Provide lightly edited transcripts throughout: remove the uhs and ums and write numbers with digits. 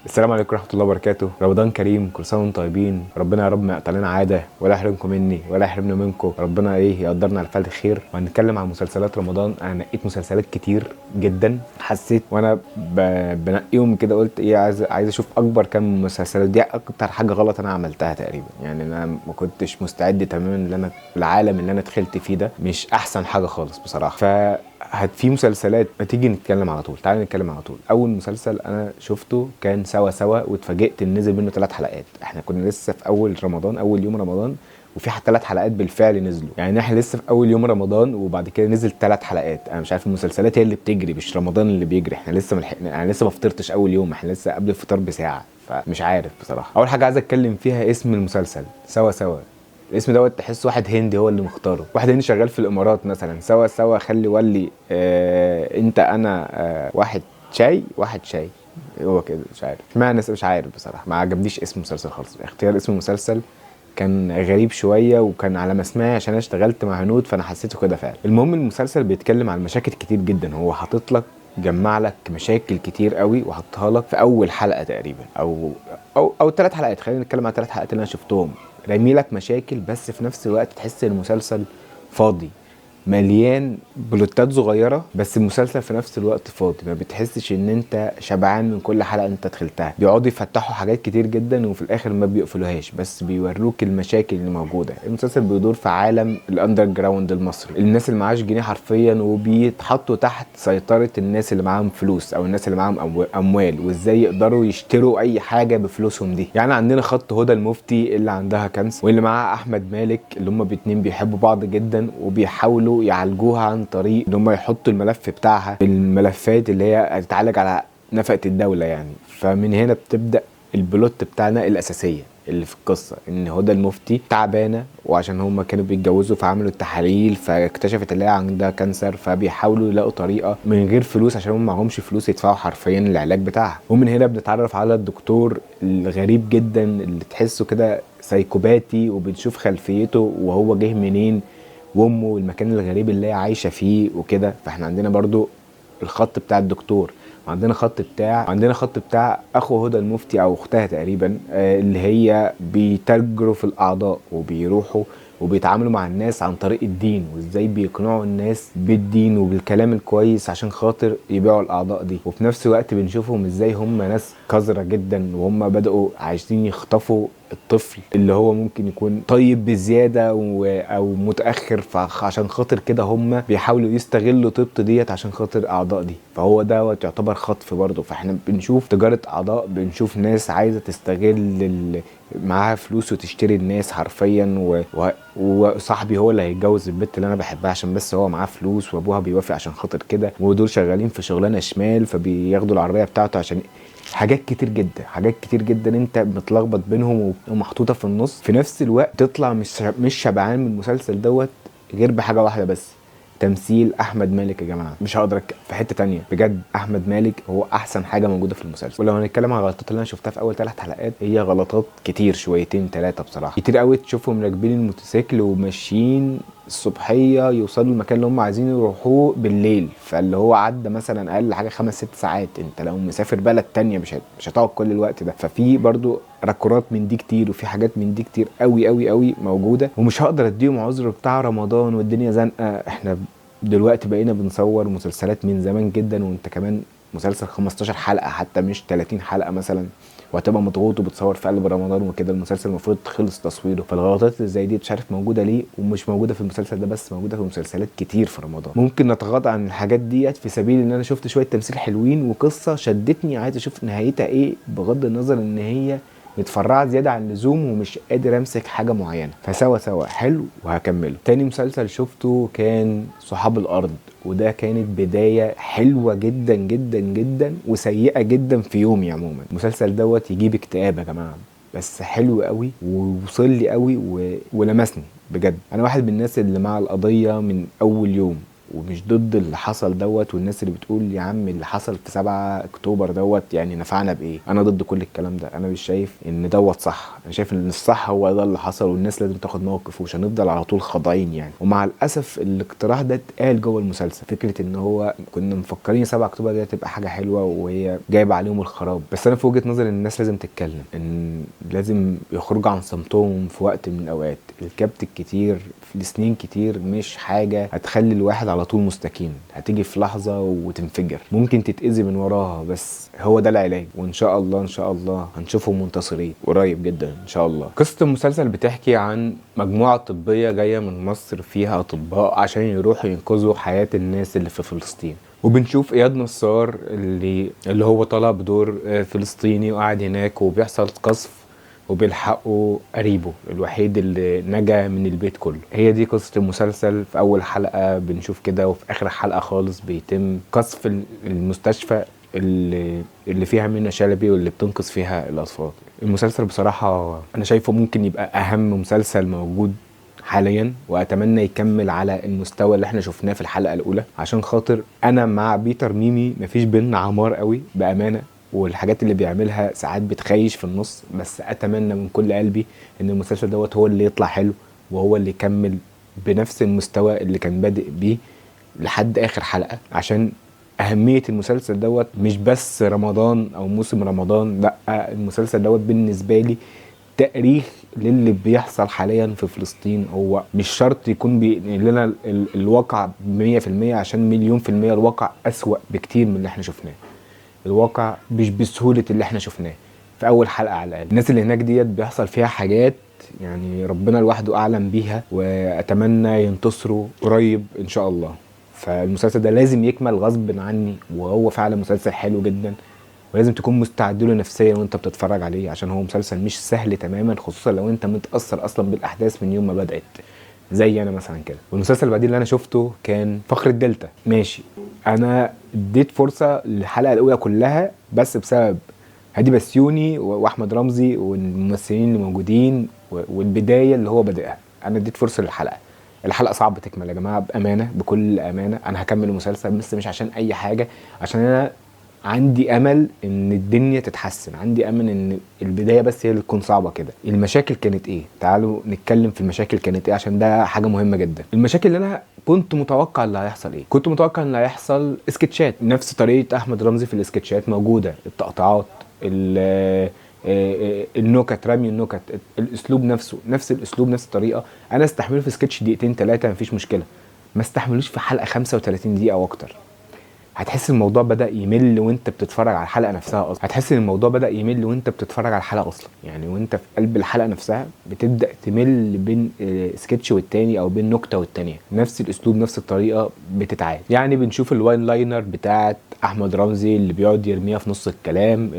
السلام عليكم ورحمة الله وبركاته. رمضان كريم، كل سنة وانتم طيبين. ربنا يا رب ما يقطعنا عادة ولا يحرمكم مني ولا يحرمنا منكم. ربنا يقدرنا على فعل الخير. وهنتكلم عن مسلسلات رمضان. انا نقيت مسلسلات كتير جدا، حسيت وانا بنقيهم كده قلت عايز اشوف اكبر كم مسلسلات. دي اكتر حاجة غلط انا عملتها تقريبا، يعني انا ما كنتش مستعد تماما ان انا العالم اللي انا دخلت فيه ده مش احسن حاجة خالص بصراحة. في مسلسلات، ما تيجي نتكلم على طول. تعالى نتكلم على طول. اول مسلسل انا شفته كان سوا سوا، واتفاجئت ان نزل منه 3 حلقات. احنا كنا لسه في اول رمضان، اول يوم رمضان، وفي 3 حلقات بالفعل نزلوا. يعني احنا لسه في اول يوم رمضان وبعد كده نزل 3 حلقات. انا مش عارف، المسلسلات هي اللي بتجري مش رمضان اللي بيجري. احنا لسه ملحقنا، انا لسه ما فطرتش اول يوم، احنا لسه قبل الفطار بساعه. فمش عارف بصراحه. اول حاجه عايز اتكلم فيها اسم المسلسل سوا سوا. الاسم دوت تحس واحد هندي هو اللي مختاره، واحد هندي شغال في الامارات مثلا. سوا سوا خلي ولي انت انا واحد شاي واحد شاي. هو كده مش عارف اشمعنى، مش عارف بصراحه. ما عجبنيش اسم المسلسل خالص. اختيار اسم المسلسل كان غريب شويه، وكان على مسمعي عشان انا اشتغلت مع هنود، فانا حسيته كده فعلا. المهم المسلسل بيتكلم عن مشاكل كتير جدا. هو حاطط لك، جمع لك مشاكل كتير قوي وحطها لك في اول حلقه تقريبا، او 3 حلقات. خلينا نتكلم عن 3 حلقات اللي انا شفتهم. رامي لك مشاكل، بس في نفس الوقت تحس ان المسلسل فاضي، مليان بلوتات صغيره، بس المسلسل في نفس الوقت فاضي. ما بتحسش ان انت شبعان من كل حلقه انت دخلتها. بيقعدوا يفتحوا حاجات كتير جدا وفي الاخر ما بيقفلوهاش، بس بيوروك المشاكل اللي موجوده. المسلسل بيدور في عالم الاندر جراوند المصري، الناس اللي معاش جنيه حرفيا، وبيتحطوا تحت سيطره الناس اللي معاهم فلوس، او الناس اللي معاهم اموال، وازاي يقدروا يشتروا اي حاجه بفلوسهم دي. يعني عندنا خط هدى المفتي اللي عندها كانسر، واللي معاها احمد مالك، اللي هم الاتنين بيحبوا بعض جدا وبيحاولوا يعالجوها عن طريق ان هم يحطوا الملف بتاعها في الملفات اللي هي هتتعالج على نفقة الدولة يعني. فمن هنا بتبدأ البلوت بتاعنا الأساسية اللي في القصة، ان هدى المفتي تعبانة، وعشان هما كانوا بيتجوزوا فعملوا التحاليل فاكتشفت ان هي عندها كانسر، فبيحاولوا يلاقوا طريقة من غير فلوس عشان هم معهمش فلوس يدفعوا حرفيا العلاج بتاعها. ومن هنا بنتعرف على الدكتور الغريب جدا اللي تحسه كده سايكوباتي، وبنشوف خلفيته وهو جه منين، وامه، والمكان الغريب اللي هي عايشه فيه وكده. فاحنا عندنا برضو الخط بتاع الدكتور، وعندنا خط بتاع اخو هدى المفتي او اختها تقريبا، اللي هي بيتاجروا في الاعضاء وبيروحوا وبيتعاملوا مع الناس عن طريق الدين، وازاي بيقنعوا الناس بالدين وبالكلام الكويس عشان خاطر يبيعوا الاعضاء دي. وفي نفس الوقت بنشوفهم ازاي هم ناس قذرة جدا، وهم بدأوا عايزين يخطفوا الطفل اللي هو ممكن يكون طيب بزيادة او متأخر، فعشان خاطر كده هم بيحاولوا يستغلوا طيبته ديت عشان خاطر الاعضاء دي. فهو دوت يعتبر خطف برضه. فاحنا بنشوف تجارة اعضاء، بنشوف ناس عايزة تستغل معاها فلوس وتشتري الناس حرفيا. وصاحبي هو اللي هيتجوز البنت اللي انا بحبها عشان بس هو معاه فلوس، وابوها بيوافق عشان خاطر كده، ودول شغالين في شغلانه شمال فبياخدوا العربيه بتاعته عشان حاجات كتير جدا، حاجات كتير جدا انت متلخبط بينهم ومحطوطه في النص. في نفس الوقت تطلع مش شبعان من المسلسل دوت غير بحاجه واحده بس: تمثيل احمد مالك. يا جماعه مش هقدر في حته تانية بجد. احمد مالك هو احسن حاجه موجوده في المسلسل. ولو هنتكلم عن الغلطات اللي انا شفتها في اول 3 حلقات، هي غلطات كتير شويتين 3 بصراحه. كتير قوي تشوفهم راكبين الموتوسيكل وماشيين الصبحيه يوصلوا المكان اللي هم عايزين يروحوه بالليل، فاللي هو عدى مثلا اقل حاجه 5 6 ساعات. انت لو مسافر بلد تانية مش هتقعد كل الوقت ده. ففي برضو ركورات من دي كتير، وفي حاجات من دي كتير قوي قوي قوي موجوده. ومش هقدر اديهم عذر بتاع رمضان والدنيا زنقه. احنا دلوقتي بقينا بنصور مسلسلات من زمان جدا، وانت كمان مسلسل 15 حلقه حتى مش 30 حلقه مثلا، وهتبقى مضغوط وبتصور في قلب رمضان وكده. المسلسل المفروض خلص تصويره. فالغلطات اللي زي دي مش عارف موجوده ليه، ومش موجوده في المسلسل ده بس، موجوده في مسلسلات كتير في رمضان. ممكن نتغاضى عن الحاجات ديت في سبيل ان انا شفت شويه تمثيل حلوين وقصه شدتني عايز اشوف نهايتها ايه، بغض النظر ان هي متفرعه زياده عن اللزوم ومش قادر امسك حاجه معينه. فسوا سوا حلو وهكمله. تاني مسلسل شفته كان صحاب الارض، وده كانت بدايه حلوه جدا جدا جدا وسيئه جدا في يومي عموما. المسلسل دوت يجيب اكتئاب يا جماعه، بس حلو قوي ووصل لي قوي ولمسني بجد. انا واحد من الناس اللي مع القضيه من اول يوم، ومش ضد اللي حصل دوت، والناس اللي بتقول يا عم اللي حصل في 7 اكتوبر دوت يعني نفعنا بايه. انا ضد كل الكلام ده، انا مش شايف ان دوت صح، انا شايف ان الصح هو ده اللي حصل، والناس لازم تاخد موقف، ومش هنفضل على طول خاضعين يعني. ومع الاسف الاقتراح ده اتقال جوه المسلسل، فكره ان هو كنا مفكرين 7 اكتوبر دي هتبقى حاجه حلوه وهي جايبه عليهم الخراب. بس انا في وجهه نظري ان الناس لازم تتكلم، ان لازم يخرجوا عن صمتهم في وقت من الاوقات. الكبت الكتير في سنين كتير مش حاجه هتخلي الواحد على طول مستكين، هتيجي في لحظه وتنفجر، ممكن تتاذي من وراها، بس هو ده العلاج. وان شاء الله ان شاء الله هنشوفهم منتصرين قريب جدا ان شاء الله. قصه المسلسل بتحكي عن مجموعه طبيه جايه من مصر، فيها اطباء عشان يروحوا ينقذوا حياه الناس اللي في فلسطين. وبنشوف اياد نصار اللي هو طالع بدور فلسطيني وقاعد هناك وبيحصل قصف وبيلحقوا قريبه الوحيد اللي نجا من البيت كله. هي دي قصة المسلسل. في أول حلقة بنشوف كده، وفي آخر حلقة خالص بيتم قصف المستشفى اللي فيها منى شلبي واللي بتنقذ فيها الأطفال. المسلسل بصراحة أنا شايفه ممكن يبقى أهم مسلسل موجود حاليا، واتمنى يكمل على المستوى اللي احنا شفناه في الحلقه الاولى، عشان خاطر انا مع بيتر ميمي مفيش بينا عمار قوي بامانه، والحاجات اللي بيعملها ساعات بتخيش في النص. بس اتمنى من كل قلبي ان المسلسل دوت هو اللي يطلع حلو، وهو اللي يكمل بنفس المستوى اللي كان بادئ بيه لحد اخر حلقه. عشان اهميه المسلسل دوت مش بس رمضان او موسم رمضان، لا، المسلسل دوت بالنسبه لي تاريخ للي بيحصل حاليا في فلسطين. هو مش شرط يكون بينقل لنا الواقع 100%، عشان مليون في المية الواقع أسوأ بكتير من اللي احنا شفناه. الواقع مش بسهولة اللي احنا شفناه في أول حلقة على الأقل. الناس اللي هناك ديت بيحصل فيها حاجات يعني ربنا لوحده أعلم بيها، وأتمنى ينتصروا قريب إن شاء الله. فالمسلسل ده لازم يكمل غصب عني، وهو فعلا مسلسل حلو جدا، ولازم تكون مستعد له نفسيا وانت بتتفرج عليه، عشان هو مسلسل مش سهل تماما، خصوصا لو انت متاثر اصلا بالاحداث من يوم ما بدات زي انا مثلا كده. والمسلسل اللي بعدين اللي انا شفته كان فخر الدلتا. ماشي، انا اديت فرصه للحلقه الاولى كلها بس بسبب هادي بسيوني واحمد رمزي والممثلين اللي موجودين والبدايه اللي هو بادئها. انا اديت فرصه للحلقه. الحلقه صعب تكمل يا جماعه، بامانه بكل امانه. انا هكمل المسلسل بس مش عشان اي حاجه، عشان انا عندي امل ان الدنيا تتحسن، عندي امل ان البدايه بس هي اللي تكون صعبه كده. المشاكل كانت ايه؟ تعالوا نتكلم في المشاكل كانت ايه، عشان ده حاجه مهمه جدا. المشاكل اللي انا كنت متوقع اللي هيحصل ايه، كنت متوقع ان هيحصل سكتشات نفس طريقه احمد رمزي في السكتشات موجوده، التقطيعات، النكت، رمي النكت، الاسلوب نفسه نفس الاسلوب نفس الطريقه. انا استحمله في سكتش دقيقتين 3 مفيش مشكله، ما استحملوش في حلقه 35 دقيقه او اكتر. هتحس الموضوع بدأ يمل وانت بتتفرج على الحلقة نفسها اصلا. هتحس ان الموضوع بدأ يمل وانت بتتفرج على الحلقة اصلا، يعني وانت في قلب الحلقة نفسها بتبدأ تمل بين سكتش والتاني او بين نكتة والتانية. نفس الاسلوب نفس الطريقة بتتعاد. يعني بنشوف الواين لاينر بتاعت احمد رمزي اللي بيقعد يرميها في نص الكلام،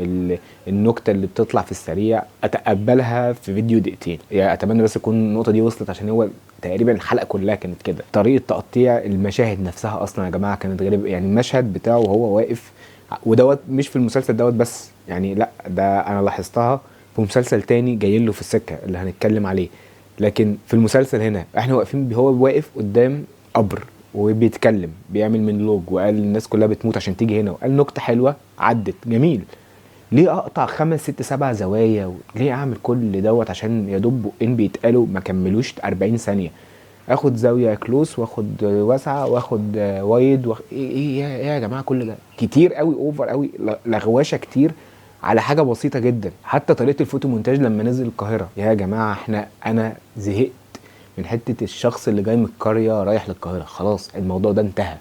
النكتة اللي بتطلع في السريع اتقبلها في فيديو دقيقتين. يعني اتمنى بس تكون النقطة دي وصلت، عشان هو تقريبا الحلقه كلها كانت كده. طريقه تقطيع المشاهد نفسها اصلا يا جماعه كانت غريبه. يعني المشهد بتاعه وهو واقف، ودوت مش في المسلسل دوت بس، يعني لا، ده انا لاحظتها في مسلسل تاني جاي له في السكه اللي هنتكلم عليه. لكن في المسلسل هنا احنا واقفين، هو واقف قدام قبر وبيتكلم بيعمل مونولوج، وقال الناس كلها بتموت عشان تيجي هنا، وقال نكته حلوه عدت جميل. ليه اقطع 5 6 7 زوايا؟ ليه اعمل كل دوت عشان يا دوب بقين بيتقالوا ما كملوش 40 ثانيه؟ اخد زاويه كلوس واخد واسعه واخد وايد ايه يا جماعه، كل ده كتير قوي، اوفر قوي، لغوشه كتير على حاجه بسيطه جدا. حتى طريقه الفوتو مونتاج لما نزل القاهره، يا جماعه انا زهقت من حته الشخص اللي جاي من القريه رايح للقاهره. خلاص الموضوع ده انتهى.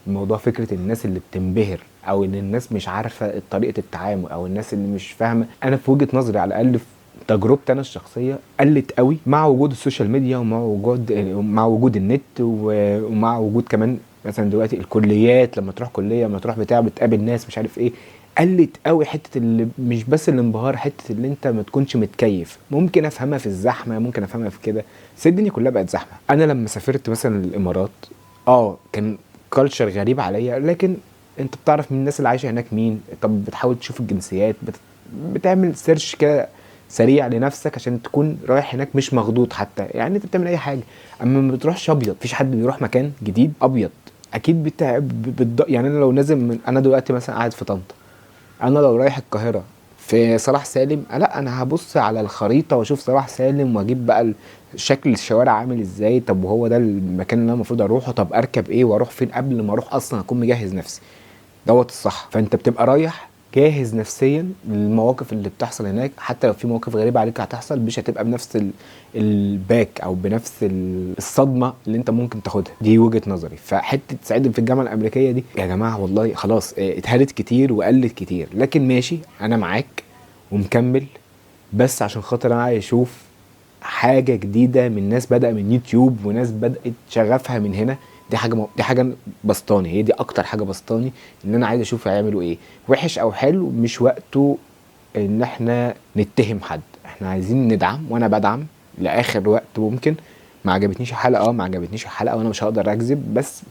الموضوع فكره الناس اللي بتنبهر، او ان الناس مش عارفه طريقه التعامل، او الناس اللي مش فاهمه. انا في وجهه نظري على الاقل في تجربتي انا الشخصيه قلت قوي مع وجود السوشيال ميديا، ومع وجود النت، ومع وجود كمان مثلا دلوقتي الكليات. لما تروح كليه، لما تروح بتاع، بتقابل ناس مش عارف ايه. قلت قوي حته اللي مش بس الانبهار، حته اللي انت ما تكونش متكيف. ممكن افهمها في الزحمه، ممكن افهمها في كده، بس الدنيا كلها بقت زحمه. انا لما سافرت مثلا الامارات، كان كالتشر غريب عليا، لكن انت بتعرف من الناس اللي عايشه هناك مين. طب بتحاول تشوف الجنسيات، بتعمل سيرش كده سريع لنفسك عشان تكون رايح هناك مش مخضوض حتى. يعني انت بتعمل اي حاجه، اما ما بتروحش ابيض. مفيش حد بيروح مكان جديد ابيض، اكيد يعني انا لو نازل انا دلوقتي مثلا قاعد في طنطا، انا لو رايح القاهره في صلاح سالم، لا انا هبص على الخريطه واشوف صلاح سالم واجيب بقى شكل الشوارع عامل ازاي، طب وهو ده المكان اللي انا المفروض اروحه، طب اركب ايه واروح فين قبل ما اروح اصلا اكون مجهز نفسي. دوت الصح. فانت بتبقى رايح جاهز نفسيا للمواقف اللي بتحصل هناك، حتى لو في مواقف غريبه عليك هتحصل مش هتبقى بنفس الباك او بنفس الصدمه اللي انت ممكن تاخدها. دي وجهه نظري. فحته صعيدي في الجامعه الامريكيه دي يا جماعه والله خلاص اتهالت كتير وقلت كتير، لكن ماشي انا معاك ومكمل، بس عشان خاطر انا عايز اشوف حاجه جديده من ناس بدأ من يوتيوب وناس بدأت شغفها من هنا. دي حاجه بسطاني، هي دي اكتر حاجه بسطاني، ان انا عايز اشوف هيعملوا ايه، وحش او حلو مش وقته ان احنا نتهم حد. احنا عايزين ندعم وانا بدعم لاخر وقت ممكن. ما عجبتنيش الحلقه، ما عجبتنيش الحلقه وانا مش هقدر اكذب، بس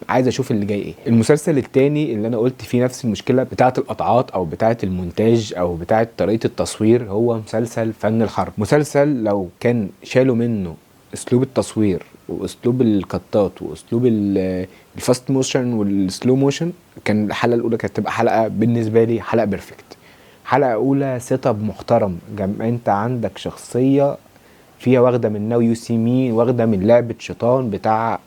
عايز اشوف اللي جاي ايه. المسلسل التاني اللي انا قلت فيه نفس المشكله بتاعه القطعات او بتاعه المونتاج او بتاعه طريقه التصوير هو مسلسل فن الحرب. مسلسل لو كان شالوا منه اسلوب التصوير واسلوب القطات واسلوب الفاست موشن والسلو موشن، كان الحلقه الاولى كانت تبقى حلقه بالنسبه لي حلقه بيرفكت. حلقه اولى سيت اب محترم، انت عندك شخصيه فيها واخده من ناو يو سي مي، واخده من لعبه شيطان بتاع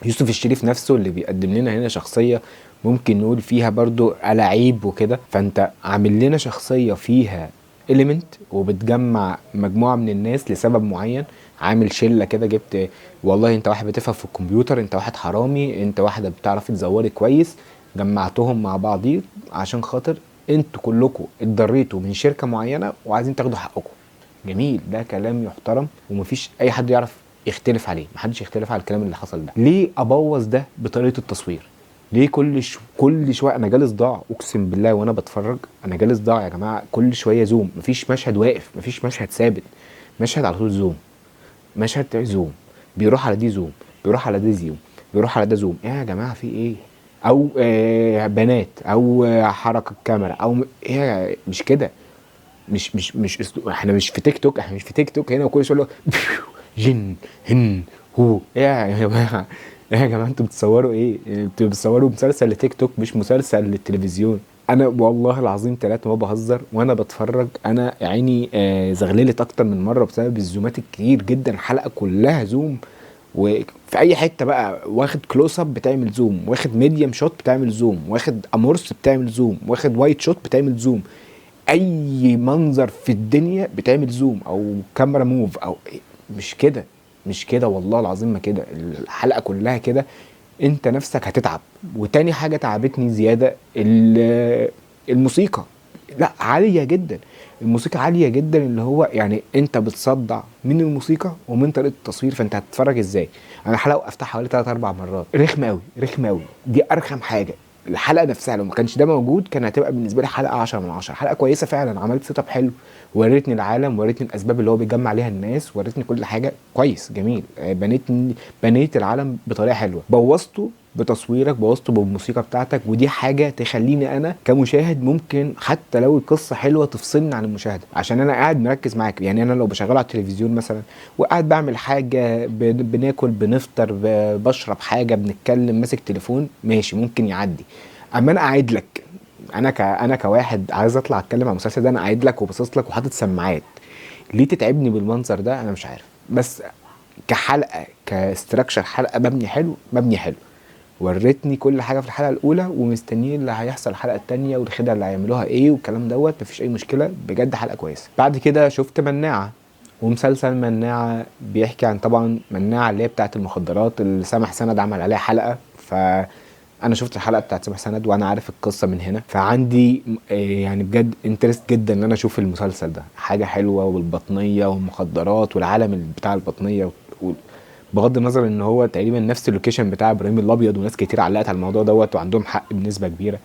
يوسف الشريف نفسه اللي بيقدم لنا هنا شخصيه ممكن نقول فيها برضو ألاعيب وكده. فانت عامل لنا شخصيه فيها إليمنت وبتجمع مجموعه من الناس لسبب معين، عامل شله كده، جبت والله انت واحد بتفهم في الكمبيوتر، انت واحد حرامي، انت واحده بتعرفي تزوري كويس، جمعتهم مع بعضين عشان خاطر انتوا كلكم اتضريتوا من شركه معينه وعايزين تاخدوا حقكم. جميل، ده كلام يحترم ومفيش اي حد يعرف يختلف عليه، محدش يختلف على الكلام اللي حصل ده. ليه ابوظ ده بطريقه التصوير؟ ليه كل شويه انا جالي صداع اقسم بالله وانا بتفرج، انا جالي صداع يا جماعه. كل شويه زوم، مفيش مشهد واقف، مفيش مشهد ثابت، مشهد على طول زوم، مشهد زوم، بيروح على دي زوم، بيروح على دي زوم، بيروح على ده زوم. ايه يا جماعه في ايه؟ او بنات او حركه الكاميرا او ايه؟ مش كده، مش احنا مش في تيك توك، احنا مش في تيك توك هنا وكل شويه جن هن هو. ايه يا جماعه، ايه يا جماعه انتوا بتصوروا ايه؟ انتوا بتصوروا مسلسل لتيك توك مش مسلسل للتلفزيون. انا والله العظيم ثلاثة ما بهزر وانا بتفرج، انا عيني زغللت اكتر من مره بسبب الزومات الكتير جدا. الحلقه كلها زوم، وفي اي حته بقى واخد كلوز اب بتعمل زوم، واخد ميديم شوت بتعمل زوم، واخد امورس بتعمل زوم، واخد وايت شوت بتعمل زوم، اي منظر في الدنيا بتعمل زوم او كاميرا موف او مش كده، مش كده والله العظيم ما كده. الحلقه كلها كده انت نفسك هتتعب. وتاني حاجه تعبتني زياده الموسيقى، لا عاليه جدا، الموسيقى عاليه جدا، اللي هو يعني انت بتصدع من الموسيقى ومن طريقه التصوير. فانت هتتفرج ازاي؟ انا الحلقه وقفتها حوالي 3 4 مرات، رخمه قوي رخمه قوي، دي ارخم حاجه. الحلقه نفسها لو ما كانش ده موجود كان هتبقى بالنسبه لي حلقه 10 من 10. حلقه كويسه فعلا، عملت سيت اب حلو، وريتني العالم، وريتني الاسباب اللي هو بيجمع عليها الناس، وريتني كل حاجه كويس جميل، بنيت العالم بطريقه حلوه. بوظته بتصويرك، بوظته بالموسيقى بتاعتك، ودي حاجه تخليني انا كمشاهد ممكن حتى لو القصه حلوه تفصلني عن المشاهده، عشان انا قاعد مركز معاك. يعني انا لو بشغله على التلفزيون مثلا وقاعد بعمل حاجه، بناكل، بنفطر، بشرب حاجه، بنتكلم، ماسك تليفون، ماشي ممكن يعدي. اما انا قاعد لك، انا كواحد عايز اطلع اتكلم عن المسلسل ده، انا قاعد لك وباصص لك وحاطط سماعات، ليه تتعبني بالمنظر ده؟ انا مش عارف. بس كحلقه كاستراكشر حلقه مبني حلو، مبني حلو، ورتني كل حاجه في الحلقه الاولى ومستنيين اللي هيحصل الحلقه الثانيه والخدعه اللي هيعملوها ايه والكلام دوت. مفيش اي مشكله بجد، حلقه كويسه. بعد كده شفت مناعه، ومسلسل مناعه بيحكي عن طبعا مناعه اللي هي بتاعه المخدرات اللي سامح سند عمل عليها حلقه. انا شفت الحلقه بتاعت سامح سند وانا عارف القصه من هنا، فعندي يعني بجد انترست جدا ان انا اشوف المسلسل ده. حاجه حلوه، والبطنيه والمخدرات والعالم بتاع البطنيه بغض النظر ان هو تقريبا نفس اللوكيشن بتاع ابراهيم الابيض، وناس كتير علقت على الموضوع دوت وعندهم حق بنسبه كبيره.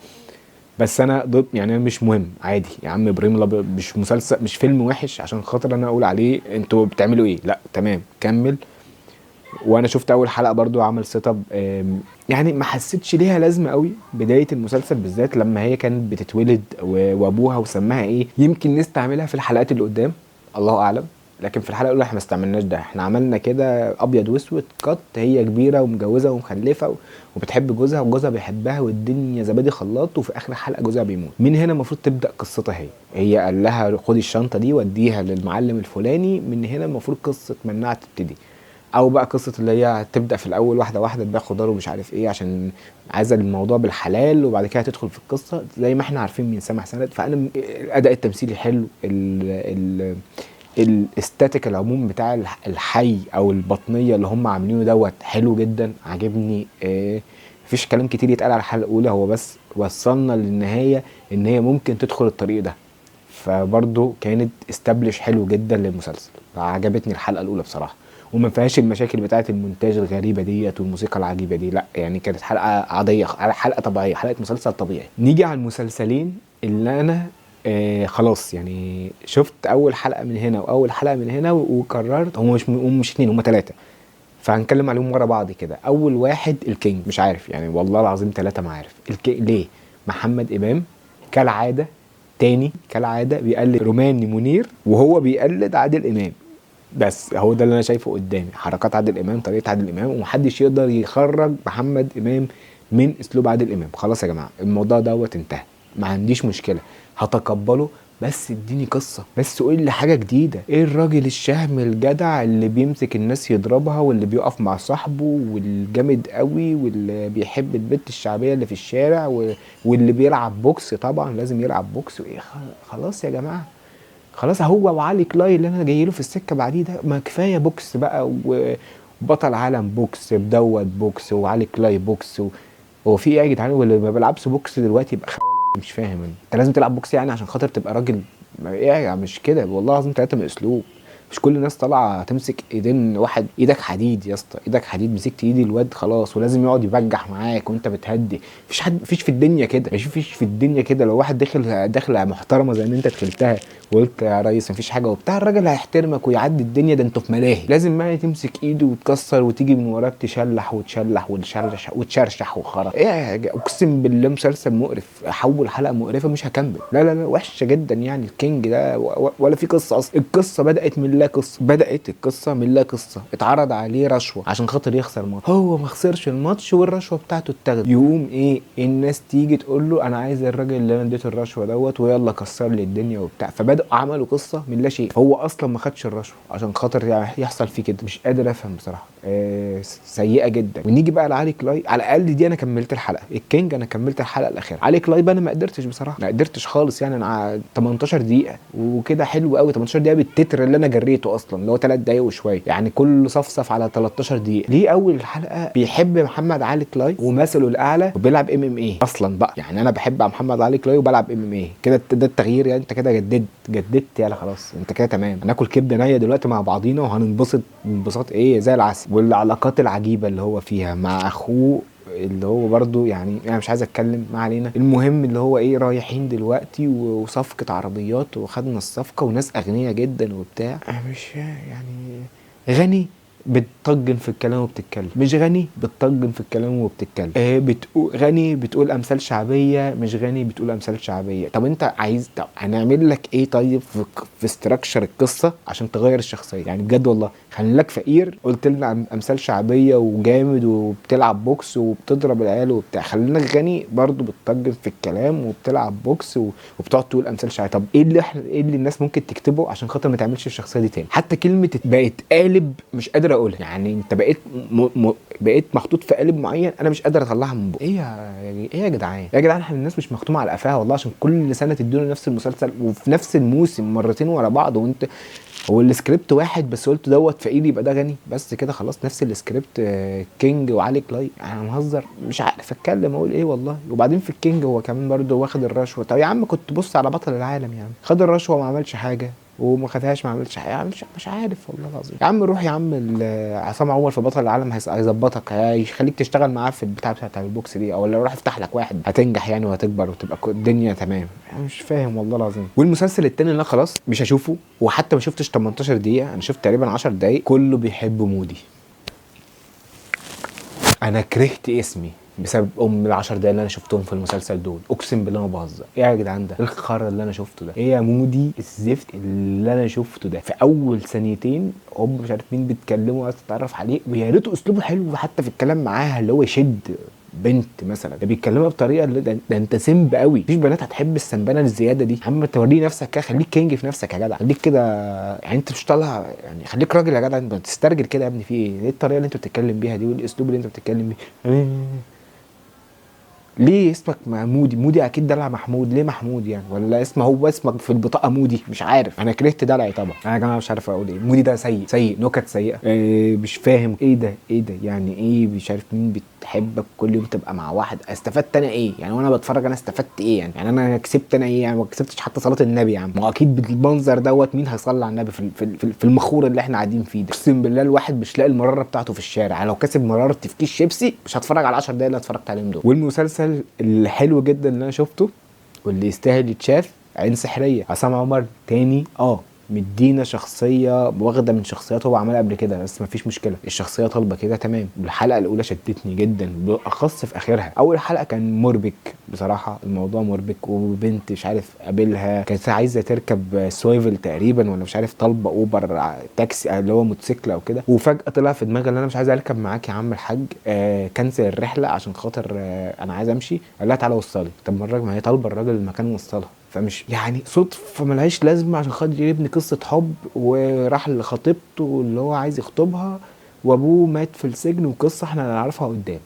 بس انا ضد، يعني انا مش مهم، عادي يا عم، ابراهيم الابيض مش مسلسل، مش فيلم وحش عشان خاطر انا اقول عليه انتوا بتعملوا ايه. لا تمام كمل. وانا شفت اول حلقه برضو عمل سيت اب، يعني ما حسيتش ليها لازمه قوي بدايه المسلسل بالذات لما هي كانت بتتولد وابوها وسماها ايه. يمكن نستعملها في الحلقات اللي قدام، الله اعلم. لكن في الحلقه الاولى احنا ما استعملناش ده، احنا عملنا كده ابيض واسود قط، هي كبيره ومتجوزه ومخلفه وبتحب جوزها وجوزها بيحبها والدنيا زبادي خلاط، وفي اخر الحلقه جوزها بيموت. من هنا المفروض تبدا قصتها، هي قال لها خدي الشنطه دي وديها للمعلم الفلاني، من هنا المفروض قصه مناعه تبتدي. او بقى قصه اللي هي تبدا في الاول واحده واحده تبيع خضار ومش عارف ايه عشان عايزه الموضوع بالحلال، وبعد كده تدخل في القصه زي ما احنا عارفين من سامح سند. فانا الاداء التمثيلي حلو، الاستاتيك العموم بتاع الحي او البطنيه اللي هم عاملينه دوت حلو جدا، عاجبني. مفيش كلام كتير يتقال على الحلقه الاولى، هو بس وصلنا للنهايه ان هي ممكن تدخل الطريق ده، فبرضه كانت استبلش حلو جدا للمسلسل. عجبتني الحلقه الاولى بصراحه، وما فيهاش المشاكل بتاعه المونتاج الغريبه ديت والموسيقى العجيبه دي، لا يعني كانت حلقه عاديه، حلقه طبيعيه، حلقه مسلسل طبيعي. نيجي على المسلسلين اللي انا خلاص يعني شفت اول حلقه من هنا واول حلقه من هنا وقررت، هم مش اتنين، هم تلاته، فهنتكلم عليهم ورا بعض كده. اول واحد الكينج، مش عارف يعني والله العظيم ثلاثه ما عارف ليه. محمد امام كالعاده، تاني كالعاده بيقلد روماني منير وهو بيقلد عادل امام، بس هو ده اللي انا شايفه قدامي، حركات عادل امام، طريقه عادل امام، ومحدش يقدر يخرج محمد امام من اسلوب عادل امام. خلاص يا جماعه الموضوع دوت انتهى، ما عنديش مشكله، هتقبله، بس اديني قصه، بس قول لي حاجه جديده. ايه الراجل الشهم الجدع اللي بيمسك الناس يضربها واللي بيقف مع صاحبه والجامد قوي واللي بيحب البنت الشعبيه اللي في الشارع واللي بيلعب بوكس، طبعا لازم يلعب بوكس. وايه خلاص يا جماعه، خلاص هو وعلي كلاي اللي انا جاي له في السكه بعديه ده، ما كفايه بوكس بقى، وبطل عالم بوكس بدوت بوكس وعلي كلاي بوكس هو في ايه يا جدعان؟ واللي ما بيلعبش بوكس دلوقتي يبقى مش فاهم انت لازم تلعب بوكس يعني عشان خاطر تبقى راجل؟ ايه يعني مش كده والله العظيم، ثلاثه من اسلوب. مش كل الناس طالعه تمسك ايدين واحد، ايدك حديد يا اسطى، ايدك حديد، مسكت ايدي الواد خلاص ولازم يقعد يبجح معاك وانت بتهدي. مفيش حد، مفيش في الدنيا كده، مفيش في الدنيا كده. لو واحد داخله محترمه زي ما انت دخلتها وقلت يا ريس مفيش حاجه وبتاع، الراجل هيحترمك ويعدي الدنيا، ده انتوا في ملاهي. لازم ما تمسك ايده وتكسر وتيجي من وراك تشلح وتشلح وتشرشح وخرا. ايه اقسم بالله مسلسل مقرف، احول حلقه مقرفه مش هكمل. لا لا لا وحشه جدا يعني. الكينج ده ولا في قصه اصلا، القصه بدات من لا قصه، بدات القصه من لا قصه. اتعرض عليه رشوه عشان خاطر يخسر ماتش، هو ما خسرش الماتش والرشوه بتاعته اتاخدت، يقوم ايه الناس تيجي تقول له انا عايز الراجل اللي انا اديته الرشوه دوت ويلا كسر لي الدنيا وبتاع. فبداوا عملوا قصه من لا شيء، هو اصلا ما خدش الرشوه عشان خاطر يعني يحصل فيه كده. مش قادر افهم بصراحه، سيئه جدا. ونيجي بقى لعلي كلاي، على الاقل دي انا كملت الحلقه. الكينج انا كملت الحلقه الاخيره، علي كلاي بقى انا ما قدرتش بصراحه، ما قدرتش خالص يعني. انا 18 دقيقه وكده حلو قوي، 18 دقيقه بالتتر اللي انا جريته اصلا اللي هو 3 دقايق وشويه يعني، كل صفصف على 13 دقيقه. ليه اول الحلقه بيحب محمد علي كلاي ومثله الاعلى وبيلعب MMA اصلا بقى يعني. انا بحب محمد علي كلاي وبلعب MMA كده، ده التغيير يعني. انت كده جددت يلا خلاص، انت كده تمام. هناكل كبده نيه دلوقتي مع بعضينا وهننبسط انبساط ايه زي العسل. والعلاقات العجيبه اللي هو فيها مع اخوه اللي هو برضو يعني انا مش عايز اتكلم، ما علينا. المهم اللي هو ايه، رايحين دلوقتي وصفقه عربيات وخدنا الصفقه وناس اغنياء جدا وبتاع. انا مش يعني غني بتطجن في الكلام وبتتكلم، مش غني بتطجن في الكلام وبتتكلم. بتقول غني بتقول امثال شعبيه، مش غني بتقول امثال شعبيه. طب انت عايز، طب هنعمل لك ايه طيب في استراكشر القصه عشان تغير الشخصيه يعني بجد والله؟ خلي لك فقير قلت لنا امثال شعبيه وجامد وبتلعب بوكس وبتضرب العيال وبتاع، خلينا غني برضو بتطجن في الكلام وبتلعب بوكس وبتقعد تقول امثال شعبيه. طب ايه اللي الناس ممكن تكتبه عشان خاطر ما تعملش الشخصيه دي تاني؟ حتى كلمه بقت قالب مش قادر اقولها يعني. انت بقيت محطوط في قالب معين انا مش قادر اطلعها من بقى. ايه يا جدعان، يا جدعان احنا الناس مش مختومه على قفاها والله عشان كل سنه تدونا نفس المسلسل وفي نفس الموسم مرتين ورا بعض. وانت هو السكريبت واحد بس قلت دوت فقير يبقى ده غني بس كده خلاص. نفس السكريبت كينج وعلي كلاي. انا مهزر مش عارف اتكلم اقول ايه والله. وبعدين في الكينج هو كمان برضه واخد الرشوه. طب يا عم كنت بص على بطل العالم يعني، خد الرشوه وما عملش حاجه وما خدهاش ما عملش حاجه يعني. مش عارف والله العظيم. يا عم روح يا عم عصام عمر في بطل العالم هيظبطك، هيخليك تشتغل معاه في البتاع بتاع البوكس دي، او لو راح يفتح لك واحد هتنجح يعني وهتكبر وتبقى الدنيا تمام يعني. مش فاهم والله العظيم. والمسلسل التاني اللي انا خلاص مش هشوفه، وحتى ما شفتش 18 دقيقه، انا شفت تقريبا 10 دقايق. كله بيحب مودي. انا كرهت اسمي بسبب ال10 دقايق اللي انا شفتهم في المسلسل دول. اقسم بالله ما بهزر. ايه يا جدعان ده؟ ايه الخرا اللي انا شفته ده؟ ايه يا مودي الزفت اللي انا شفته ده؟ في اول ثانيتين هم مش عارف مين بيتكلموا عايز تتعرف عليه، ويا ريته اسلوبه حلو حتى في الكلام معاها، اللي هو يشد بنت مثلا ده بيتكلمها بطريقه اللي ده انت سمب قوي. مفيش بنات هتحب السنبله الزياده دي. يا عم توري نفسك كده، خليك كينج في نفسك يا جدع، خليك كده يعني. انت مش طالع يعني، خليك راجل يا جدع، انت بتسترجل كده يا ابني. في ايه الطريقه اللي انت بتتكلم بيها دي والاسلوب اللي انت بتتكلم بيه؟ ليه اسمك مودي؟ مودي اكيد دلع محمود. ليه محمود يعني؟ ولا هو اسمك في البطاقه مودي؟ مش عارف. انا كرهت دلعي طبعا. انا يا جماعه مش عارف اقول ايه. مودي ده سيء سيء، نكت سيئه. مش فاهم ايه ده ايه ده يعني ايه. مش عارف مين بتحبك كل يوم تبقى مع واحد. استفدت انا ايه يعني وانا بتفرج؟ انا استفدت ايه يعني انا كسبت انا ايه يعني؟ ما كسبتش حتى صلاه النبي يا عم. ما هو اكيد بالمنظر دوت مين هيصلي على النبي في المخور اللي احنا قاعدين فيه ده؟ اقسم بالله الواحد مش لاقي المراره بتاعته في الشارع. لو كسب مراره تفكيش شيبسي مش هتفرج على 10 دقايق اللي اتفرجت عليهم دول. والمسلسل الحلو جدا اللي انا شفته واللي يستاهل يتشاف عين سحريه. عصام عمر تاني مدينا شخصيه واخده من شخصيات هو عملها قبل كده، بس مفيش مشكله الشخصيه طالبه كده تمام. الحلقه الاولى شدتني جدا بالاخص في اخرها. اول حلقه كان مربك بصراحه، الموضوع مربك. وبنت مش عارف قابلها كانت عايزه تركب سويفل تقريبا ولا مش عارف، طالبه اوبر تاكسي اللي هو موتوسيكل او كده، وفجاه طلع في دماغي ان انا مش عايز اركب معاك يا عم الحاج. كنسل الرحله عشان خاطر انا عايز امشي. قال لها تعالى وصلي. طب ما هي طالبه الراجل المكان وصلها. فمش يعني صدفه ملهاش لازمه عشان خاطر يبني قصه حب وراح لخطيبته اللي هو عايز يخطبها وابوه مات في السجن وقصه احنا هنعرفها قدام.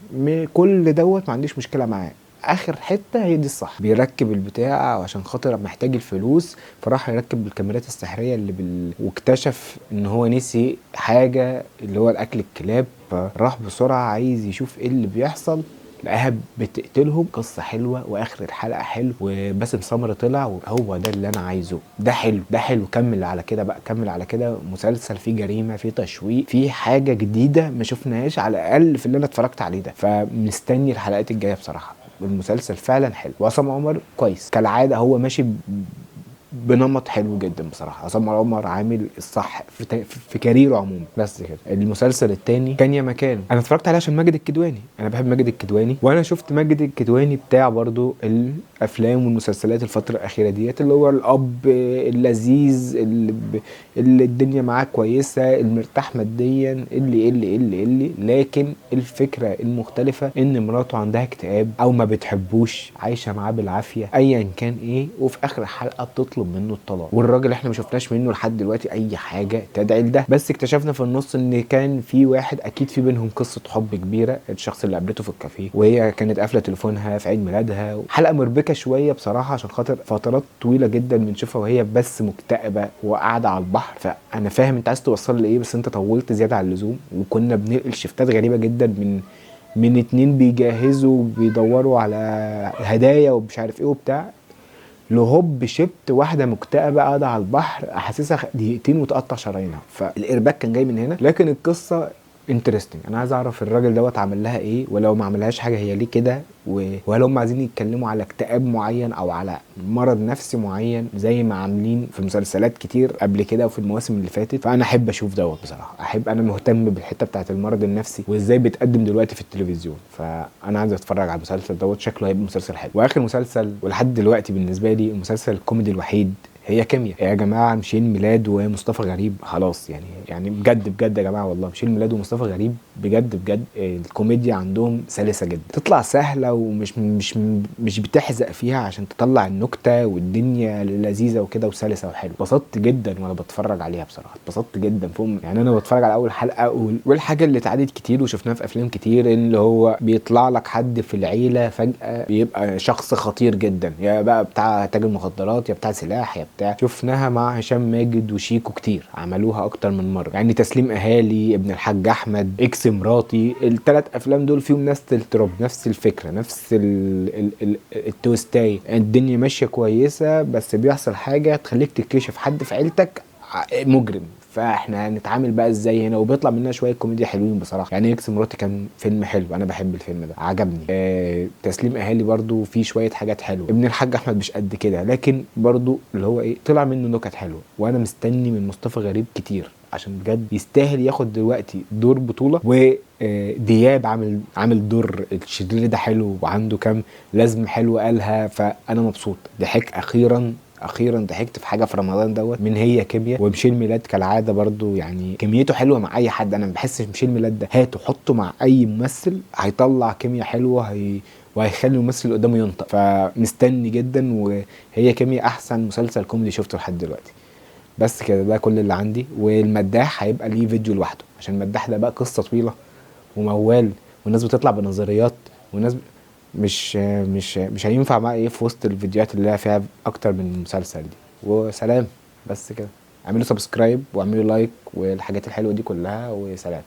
كل دوت ما عنديش مشكله معاه. اخر حته هي دي الصح. بيركب البتاع عشان خاطر محتاج الفلوس، فراح يركب الكاميرات السحريه اللي واكتشف ان هو نسي حاجه اللي هو الاكل الكلاب، فراح بسرعه عايز يشوف ايه اللي بيحصل. لقاها بتقتلهم. قصه حلوه واخر الحلقه حلو وباسم سمره طلع وهو ده اللي انا عايزه. ده حلو ده حلو. كمل على كده بقى، كمل على كده. مسلسل فيه جريمه فيه تشويق فيه حاجه جديده ما شفناهاش على الاقل في اللي انا اتفرجت عليه ده. فمستني الحلقات الجايه بصراحه. المسلسل فعلا حلو. وعصام عمر كويس كالعاده، هو ماشي بنمط حلو جدا بصراحه. عصام عمر عامل الصح في كاريره عموما. بس كده. المسلسل الثاني كان يا مكان. انا اتفرجت عليه عشان ماجد الكدواني. انا بحب ماجد الكدواني، وانا شفت ماجد الكدواني بتاع برضو الافلام والمسلسلات الفتره الاخيره ديت، اللي هو الاب اللذيذ اللي الدنيا معاه كويسه، المرتاح ماديا، اللي لكن الفكره المختلفه ان مراته عندها اكتئاب او ما بتحبوش، عايشه معاه بالعافيه ايا كان ايه، وفي اخر الحلقه بتطلب منه الطلاق. والراجل احنا ما شفناش منه لحد دلوقتي اي حاجه تدعي لده، بس اكتشفنا في النص ان كان في واحد اكيد في بينهم قصه حب كبيره، الشخص اللي قابلته في الكافيه وهي كانت قافله تليفونها في عيد ميلادها. حلقه مربكه شويه بصراحه عشان خاطر فترات طويله جدا بنشوفها وهي بس مكتئبه وقاعده على البحر. فانا فاهم انت عايز توصل لايه، بس انت طولت زياده عن اللزوم. وكنا بننقل شفتات غريبه جدا من اتنين بيجهزوا بيدوروا على هدايا ومش عارف ايه وبتاع، لهوب شبت واحده مكتئبه قاعده على البحر احاسسها دقيقتين وتقطع شرايينها. فالارباك كان جاي من هنا. لكن القصه انترستنج. انا عايز اعرف الراجل دوت عمل لها ايه، ولو ما عملهاش حاجه هي ليه كده، وهل هم عايزين يتكلموا على اكتئاب معين او على مرض نفسي معين زي ما عاملين في مسلسلات كتير قبل كده وفي المواسم اللي فاتت. فانا احب اشوف دوت بصراحه. انا مهتم بالحته بتاعت المرض النفسي وازاي بيتقدم دلوقتي في التلفزيون. فانا عايز اتفرج على المسلسل دوت، شكله هيبقى مسلسل حلو. واخر مسلسل ولحد دلوقتي بالنسبه لي المسلسل الكوميدي الوحيد هي كيمياء. يا جماعه مشين ميلاد ومصطفى غريب خلاص يعني بجد يا جماعه والله مشين ميلاد ومصطفى غريب بجد الكوميديا عندهم سلسه جدا، تطلع سهله ومش مش بتحزق فيها عشان تطلع النكته، والدنيا لذيذه وكده وسلسه وحلو. اتبسطت جدا وانا بتفرج عليها بصراحه. اتبسطت جدا فوق يعني. انا بتفرج على اول حلقه والحاجه اللي اتعادت كتير وشفناها في افلام كتير، اللي هو بيطلع لك حد في العيله فجاه بيبقى شخص خطير جدا، يا بقى بتاع تاجر مخدرات يا بتاع سلاح يا بتاع. شفناها مع هشام ماجد وشيكو كتير، عملوها اكتر من مره يعني. تسليم اهالي، ابن الحاج احمد، اكس مراتي، الثلاث افلام دول فيهم نفس التروب، نفس الفكره، نفس التويستاي. الدنيا ماشيه كويسه بس بيحصل حاجه تخليك تكتشف حد في عيلتك مجرم، فاحنا هنتعامل بقى ازاي هنا. وبيطلع منها شويه كوميديا حلوين بصراحه يعني. اكس مراتي كان فيلم حلو، انا بحب الفيلم ده عجبني. تسليم اهالي برضو فيه شويه حاجات حلوه. ابن الحاج احمد مش قد كده، لكن برضو اللي هو ايه طلع منه نكت حلوه. وانا مستني من مصطفى غريب كتير. عشان بجد يستاهل ياخد دلوقتي دور بطوله. ودياب عامل دور الشرير ده حلو، وعنده كام لازم حلو قالها، فانا مبسوط. ضحك اخيرا ضحكت في حاجه في رمضان دوت من هي كيمياء. ومشيل ميلاد كالعاده برضو يعني كميته حلوه مع اي حد. انا ما بحسش مشيل ميلاد ده هاته حطه مع اي ممثل هيطلع كيمياء حلوه، وهيخلي الممثل اللي قدامه ينطق. فمستني جدا. وهي كيمياء احسن مسلسل كوميدي شفته لحد دلوقتي. بس كده، ده كل اللي عندي. والمداح هيبقى ليه فيديو لوحده، عشان المداح ده بقى قصه طويله وموال، والناس بتطلع بنظريات، والناس مش هينفع بقى ايه في وسط الفيديوهات اللي هي فيها اكتر من مسلسل دي. وسلام. بس كده، اعملوا سبسكرايب واعملوا لايك والحاجات الحلوه دي كلها، وسلام.